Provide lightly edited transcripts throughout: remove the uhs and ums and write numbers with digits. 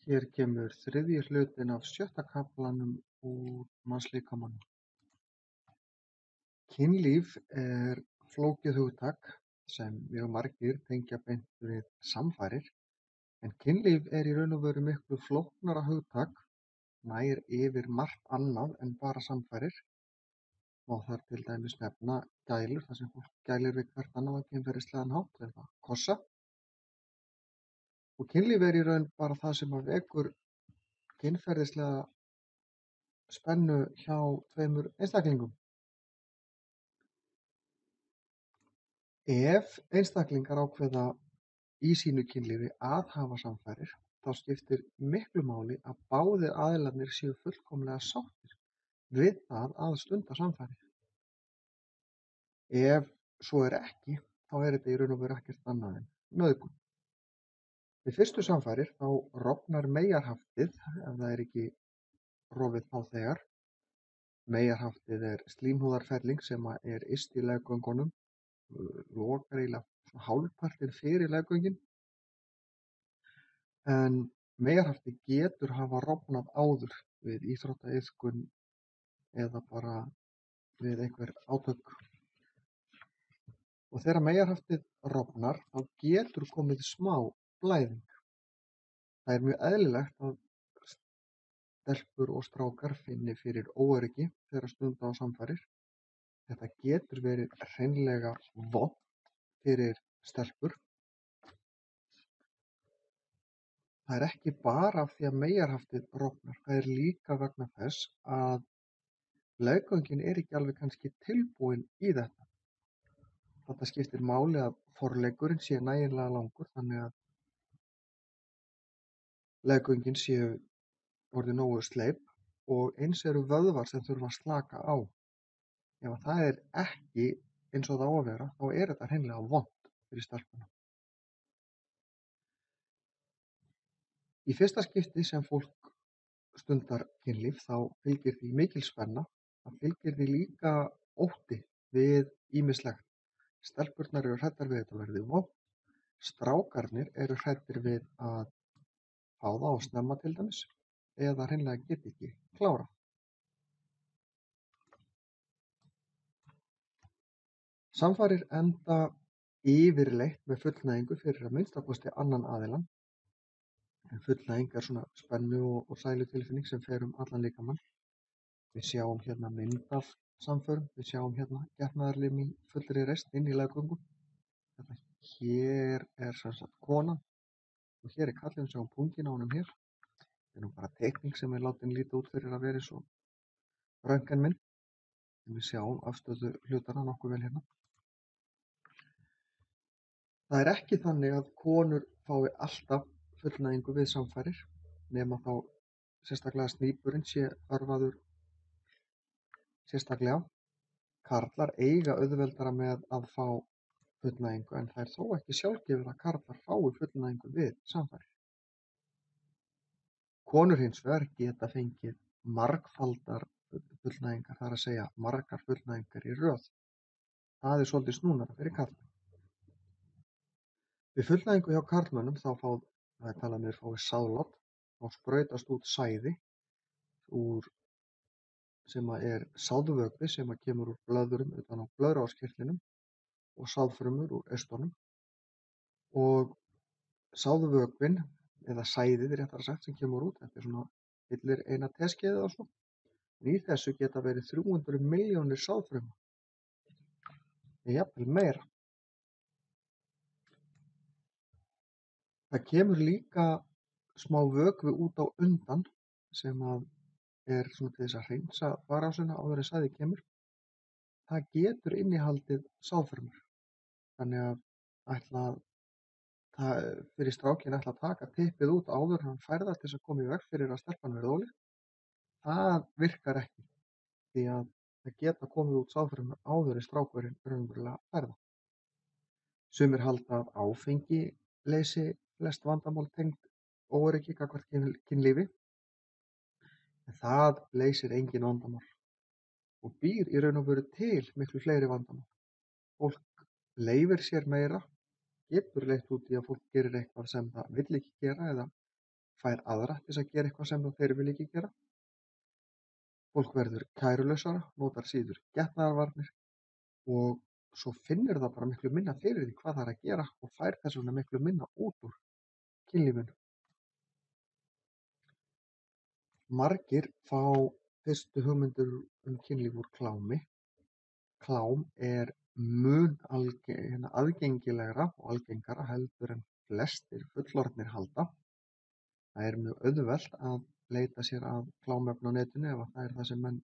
Hér kemur þriðji hlutinn af 6. kaflanum úr mannslíkamanum. Kynlíf er flókið hugtak sem mjög margir tengja beint við samfarir, en kynlíf er í raun og veru miklu flóknara hugtak, nær yfir margt annað en bara samfarir. Má þar til dæmis nefna gælur, þar sem fólk gælir við hvert annað á kynferðislegan hátt, eða kossa. Og kynlíf er í raun bara það sem vekur kynferðislega spennu hjá tveimur einstaklingum. Ef einstaklingar ákveða í sínu kynlífi að hafa samfarir, þá skiptir miklu máli að báðir aðilarnir séu fullkomlega sáttir við það að stunda samfarir. Ef svo er ekki, þá er þetta í raun og veru ekkert annað en nauðgun. Við fyrstu samfarir þá rofnar meyjarhaftið ef það er ekki rofið þá þegar. Meyjarhaftið er slímhúðarfelling sem er yst í leggöngunum, lokar eiginlega hálfpartinn fyrir leggöngin, en meyjarhaftið getur hafa rofnað áður við íþróttaiðkun eða bara við einhver átök. Og þegar meyjarhaftið rofnar þá getur komið smá blæðing. Það er mjög eðlilegt að stelpur og strákar finni fyrir óöryggi þegar stunda á samfarir. Þetta getur verið hreinlega vont fyrir stelpur. Það er ekki bara af því að meyjarhaftið rofnar, það er líka vegna þess að leggöngin er ekki alveg kannski tilbúin í þetta. Þetta skiptir máli að forleggurinn sé nægilega langur þannig að leggöngin séu orðið nógu sleip og eins eru vöðvar sem þurfa að slaka á. Ef það er ekki eins og það á að vera, þá er þetta hreinlega vont fyrir stelpuna. Í fyrsta skipti sem fólk stundar kynlíf þá fylgir því mikil spenna, það fylgir því líka ótti við ýmislegt. Stelpurnar eru hræddar við þetta verði vont, strákarnir eru hræddir við að fá það á snemma til dæmis eða hreinlega geta ekki klárað. Samfarir enda yfirleitt með fullnægingu fyrir að minnsta kosti annan aðilann. En fullnæging er svona spennu og sælutilfinning sem fer allan líkamann. Við sjáum hérna mynd af samförum, við sjáum hérna getnaðarlim í fullri reisn inn í leggöngum. Þetta hér er sem sagt konan og hér er kallinn, sjáum punginn á honum hér. Þetta er nú bara teikning sem er látin líta út fyrir að vera eins og röntgenmynd. En við sjáum afstöðu hlutana nokkuð vel hérna. Það er ekki þannig að konur fái alltaf fullnægingu við samfarir, nema þá sérstaklega snípurinn sé örvaður sérstaklega. Karlar eiga auðveldara með að fá fullnægingu, en það er þó ekki sjálfgefið að karlar fái fullnægingu við samfarir. Konur hins vegar geta fengið margfaldar fullnægingar, það er að segja margar fullnægingar í röð. Það er svolítið snúnara fyrir karlmenn. Við fullnægingu hjá karlmönnum þá það er talað með fái sáðlát, þá sprautast út sæði sem er sáðvökvi sem kemur úr blöðrum utan á blöðruárskirtlinum og sáðfrumur úr eistunum. Og sáðvökvin, eða sæðið réttara sagt sem kemur út, þetta er svona fyllir eina teskeiðið og svo. Í þessu geta verið 300 milljónir sáðfrumur, eða jafnvel meira. Það kemur líka smá vökvi út á undan sem er svona til þess að hreinsa þvagrásinna áður en sæðið kemur. Það getur innihaldið sáðfrumur. Þannig að fyrir strákinn ætla að taka typpið út áður en hann fær það til þess að koma í veg fyrir að stelpan verði ólétt. Það virkar ekki því að það geta komið út sáðfrumur áður en strákurinn raunverulega fær það. Sumir halda að áfengi leysi flest vandamál tengd óöryggi gagnvart kynlífi, en það leysir engin vandamál og býr í raun og veru til miklu fleiri vandamál. Fólk leyfir sér meira, getur leitt út í að fólk gerir eitthvað sem það vill ekki gera eða fær aðra til að gera eitthvað sem þeir vilja ekki gera. Fólk verður kærulausara, notar síður getnaðarvarnir og svo finnur það bara miklu minna fyrir því hvað það er að gera og fær þess vegna miklu minna út úr kynlífinu. Margir fá fyrstu hugmyndir kynlíf úr klámi. Klám er mun aðgengilegra og algengara heldur en flestir fullorðnir halda. Það er mjög auðvelt að leita sér að klámefni á netinu ef það er það sem menn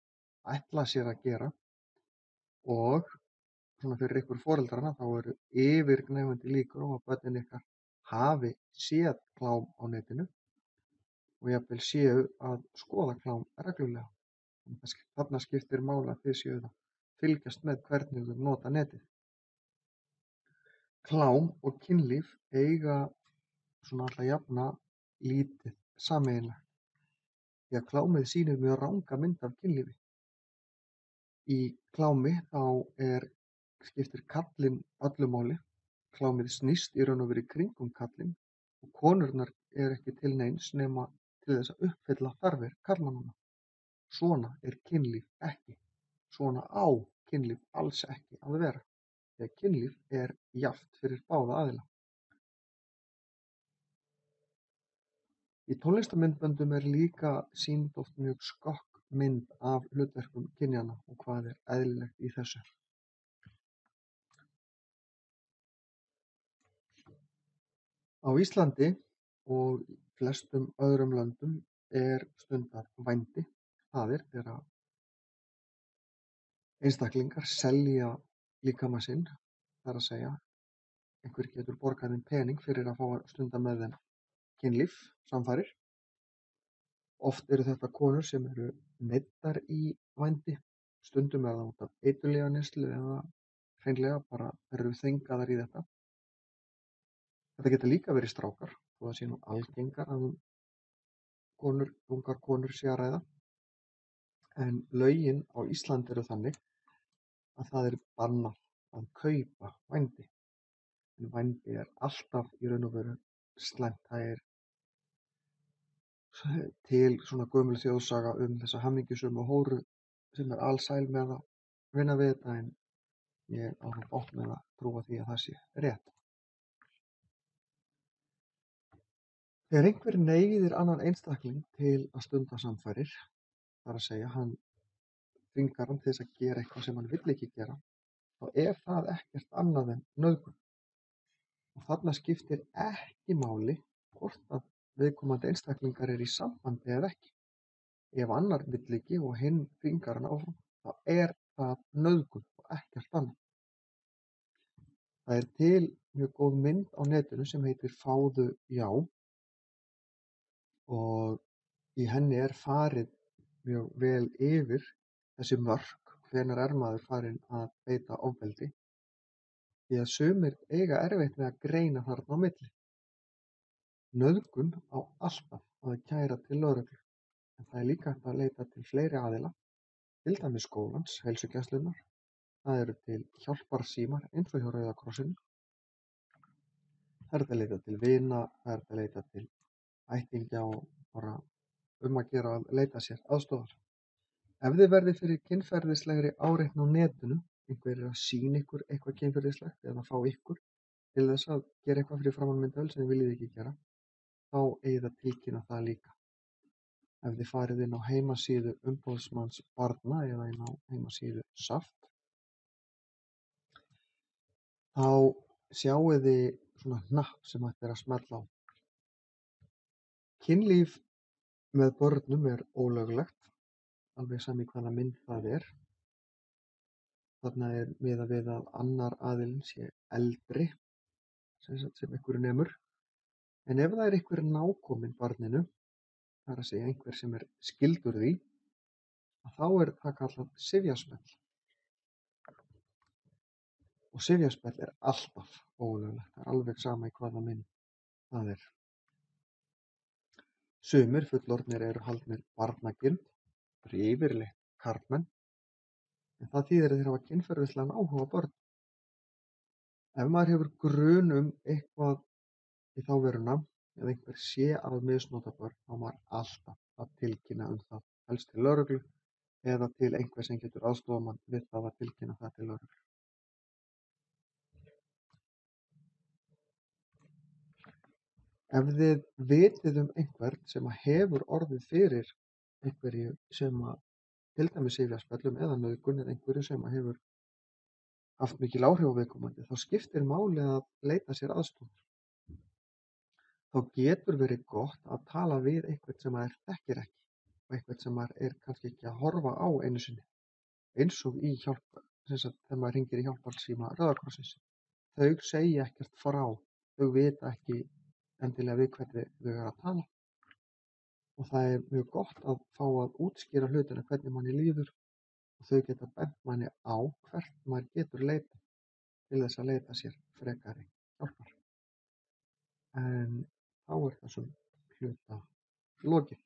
ætla sér að gera og svona fyrir ykkur foreldrana þá eru yfirgnæfandi líkur á að börnin ykkar hafi séð klám á netinu og jafnvel séu að skoða klám reglulega. Þarna skiptir máli að þið séuð að fylgjast með hvernig þau nota netið. Klám og kynlíf eiga svona alla jafna lítið sameiginlegt því að klámið sýnir mjög ranga mynd af kynlífi. Í klámi þá skiptir karlinn öllu máli. Klámið snýst í raun og veru í kringum karlinn og konurnar ekki til neins nema til þess að uppfylla þarfir karlmannanna. Svona er kynlíf ekki. Svona á kynlíf alls ekki að vera. Þegar kynlíf er jafnt fyrir báða aðila. Í tónlistarmyndböndum er líka sýnd oft mjög skokk mynd af hlutverkum kynjanna og hvað er eðlilegt í þessu. Á Íslandi og í flestum öðrum löndum er stundað vændi. Það er þegar einstaklingar selja líkama sinn, það er að segja einhver getur borgað þeim pening fyrir að fá að stunda með þeim kynlíf, samfarir. Oft eru þetta konur sem eru neyddar í vændi, stundum er það út af eiturlyfjaneyslu eða hreinlega bara eru þvingaðar í þetta. Þetta geta líka verið strákar, þó það sé nú algengar að ungar konur sé að ræða. En lögin á Íslandi eru þannig að það er bannað að kaupa vændi. En vændi er alltaf í raun og veru slæmt. Það er til svona gömul þjóðsaga þessa hamingjusömu hóru sem er alsæl með að vinna við þetta en ég á nú bágt með að trúa því að það sé rétt. Þegar einhver neyðir annan einstakling til að stunda samfarir, það er að segja hann þvingar hann til þess að gera eitthvað sem hann vill ekki gera, þá er það ekkert annað en nauðgun. Og þarna skiptir ekki máli hvort að viðkomandi einstaklingar í sambandi eða ekki. Ef annar vill ekki og hinn þvingar hann áfram, þá er það nauðgun og ekkert annað. Það er til mjög góð mynd á netinu sem heitir Fáðu já og í henni er farið mjög vel yfir þessi mörk, hvenær er maður farinn að beita ofbeldi, því að sumir eiga erfitt með að greina þarna á milli. Nauðgun á alltaf að kæra til lögreglu, en það er líka hægt að leita til fleiri aðila, til dæmis skólans, heilsugæslunnar, það eru til hjálparsímar eins og hjá Rauða krossinu, það er hægt að leita til vina, það er hægt að leita til ættingja og bara að gera að leita sér aðstoðar. Ef þið verðið fyrir kynferðislegri áreitni á netinu, einhver er að sýna ykkur eitthvað kynferðislegt eða fá ykkur til þess að gera eitthvað fyrir framan myndavél sem þið viljið ekki gera, þá eigið að tilkynna það líka. Ef þið farið inn á heimasíðu umboðsmanns barna eða inn á heimasíðu SAFT, þá sjáið þið svona hnapp sem hægt er að smella á. Kynlíf með börnum er ólöglegt, alveg sami hvaða mynd það er. Þarna er miðað við að annar aðilinn sé eldri, sem einhver nemur. En ef það er einhver nákominn barninu, það er að segja einhver sem er skyldur því, þá er það kallað syfjaspell. Og syfjaspell er alltaf ólöglegt, það er alveg sama í hvaða mynd það er. Sumir fullorðnir eru haldnir barnagirnd, yfirleitt karlmenn, en það þýðir að þeir hafa kynferðislegan áhuga á börn. Ef maður hefur grun eitthvað í þá veruna, eða einhver sé að misnota börn, þá á maður alltaf að tilkynna það, helst til lögreglu eða til einhver sem getur aðstofað mann við það að tilkynna það til lögreglu. Ef þið vitið einhvern sem hefur orðið fyrir einhverju sem til dæmis sifjaspellum eða nauðgun eða einhverju sem hefur haft mikil áhrif á viðkomandi, þá skiptir máli að leita sér aðstoðar. Þá getur verið gott að tala við einhvern sem maður þekkir ekki og einhvern sem maður er kannski ekki að horfa á einu sinni, eins og í hjálp, þegar maður hringir í hjálparsíma Rauða krossins. Þau segja ekkert frá, þau vita ekki endilega við hvernig þau eru að tala og það er mjög gott að fá að útskýra hlutina hvernig manni líður og þau geta bent manni á hvert maður getur leitað til þess að leita sér frekari hjálpar. En þá er þessum hluta lokið.